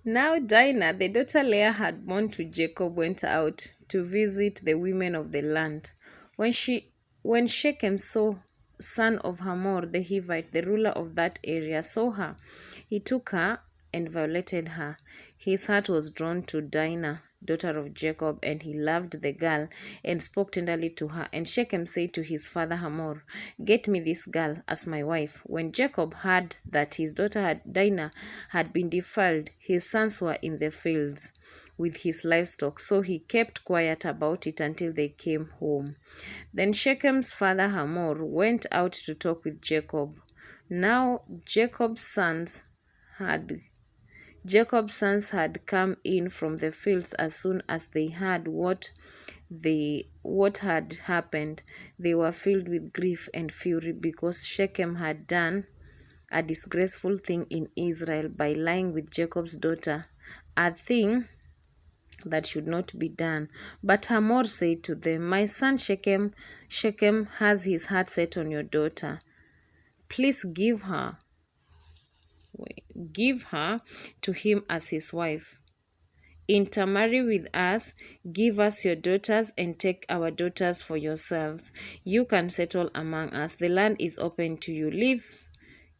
Now Dinah, the daughter Leah had born to Jacob, went out to visit the women of the land. When Shechem saw son of Hamor the Hivite, the ruler of that area, saw her, he took her and violated her. His heart was drawn to Dinah, daughter of Jacob, and he loved the girl and spoke tenderly to her. And Shechem said to his father Hamor, "Get me this girl as my wife." When Jacob heard that his daughter Dinah had been defiled, his sons were in the fields with his livestock, so he kept quiet about it until they came home. Then Shechem's father Hamor went out to talk with Jacob. Now Jacob's sons had come in from the fields. As soon as they heard what had happened, they were filled with grief and fury because Shechem had done a disgraceful thing in Israel by lying with Jacob's daughter, a thing that should not be done. But Hamor said to them, "My son Shechem has his heart set on your daughter. Please give her to him as his wife. Intermarry with us, give us your daughters, and take our daughters for yourselves. You can settle among us. The land is open to you. Live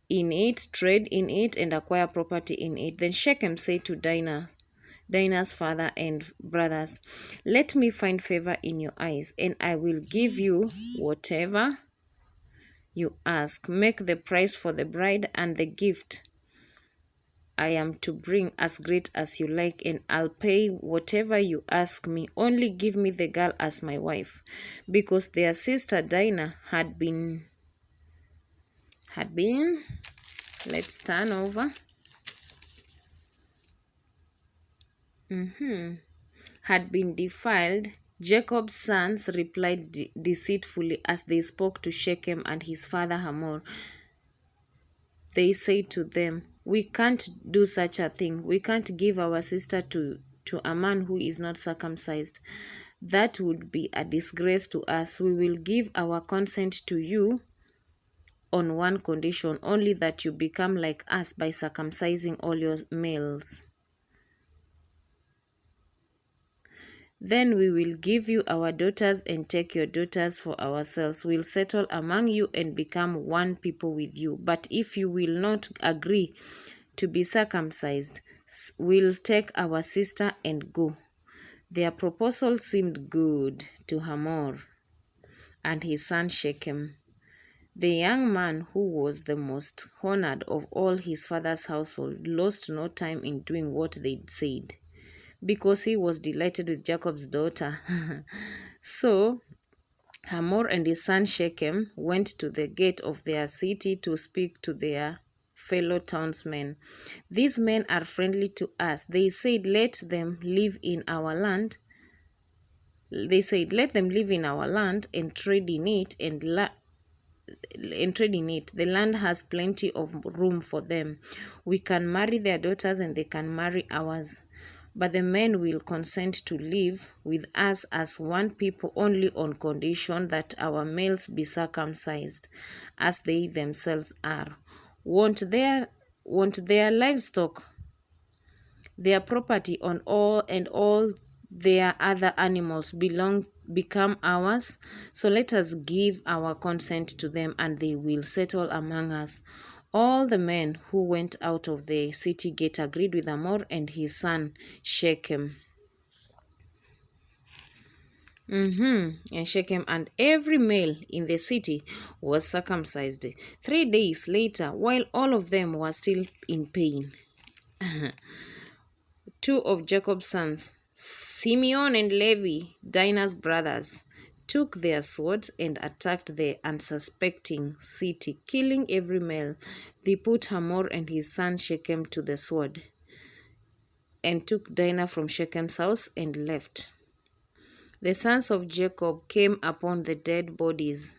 in it, trade in it, and acquire property in it." Then Shechem said to Dinah's father and brothers, "Let me find favor in your eyes, and I will give you whatever you ask. Make the price for the bride and the gift I am to bring as great as you like, and I'll pay whatever you ask me. Only give me the girl as my wife." Because their sister Dinah had been let's turn over. Had been defiled, Jacob's sons replied deceitfully as they spoke to Shechem and his father Hamor. They said to them, "We can't do such a thing. We can't give our sister to a man who is not circumcised. That would be a disgrace to us. We will give our consent to you on one condition, only that you become like us by circumcising all your males. Then we will give you our daughters and take your daughters for ourselves. We'll settle among you and become one people with you. But if you will not agree to be circumcised, we'll take our sister and go." Their proposal seemed good to Hamor and his son Shechem. The young man, who was the most honored of all his father's household, lost no time in doing what they said, because he was delighted with Jacob's daughter. So Hamor and his son Shechem went to the gate of their city to speak to their fellow townsmen. "These men are friendly to us," they said. Let them live in our land and trade in it, The land has plenty of room for them. We can marry their daughters and they can marry ours. But the men will consent to live with us as one people only on condition that our males be circumcised, as they themselves are. Won't their livestock, their property on all their other animals become ours? So let us give our consent to them, and they will settle among us." All the men who went out of the city gate agreed with Hamor and his son Shechem. And Shechem and every male in the city was circumcised. 3 days later, while all of them were still in pain, 2 of Jacob's sons, Simeon and Levi, Dinah's brothers, took their swords and attacked the unsuspecting city, killing every male. They put Hamor and his son Shechem to the sword and took Dinah from Shechem's house and left. The sons of Jacob came upon the dead bodies.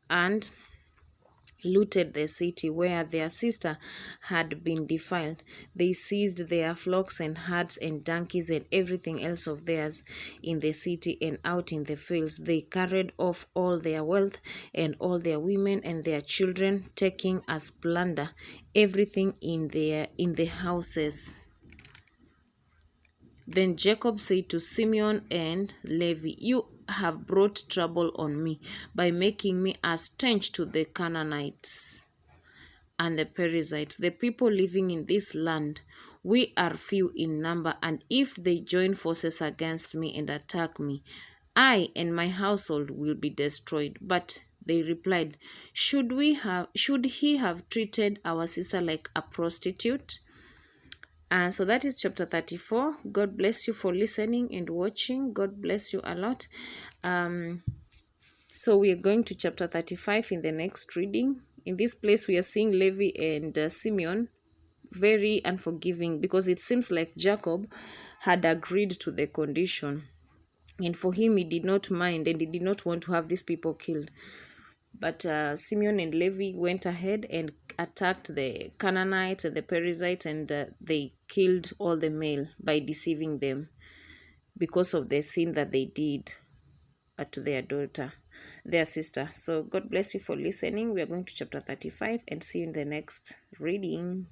And looted the city where their sister had been defiled. They seized their flocks and herds and donkeys and everything else of theirs in the city and out in the fields. They carried off all their wealth and all their women and their children, taking as plunder everything in the houses. Then Jacob said to Simeon and Levi, "You have brought trouble on me by making me a stench to the Canaanites and the Perizzites, the people living in this land. We are few in number, and if they join forces against me and attack me, I and my household will be destroyed." But they replied, Should he have treated our sister like a prostitute? And so that is chapter 34. God bless you for listening and watching. God bless you a lot. So we are going to chapter 35 in the next reading. In this place, we are seeing Levi and Simeon very unforgiving, because it seems like Jacob had agreed to the condition. And for him, he did not mind and he did not want to have these people killed. But Simeon and Levi went ahead and attacked the Canaanites and the Perizzites, and they killed all the male by deceiving them because of the sin that they did to their sister. So God bless you for listening. We are going to chapter 35 and see you in the next reading.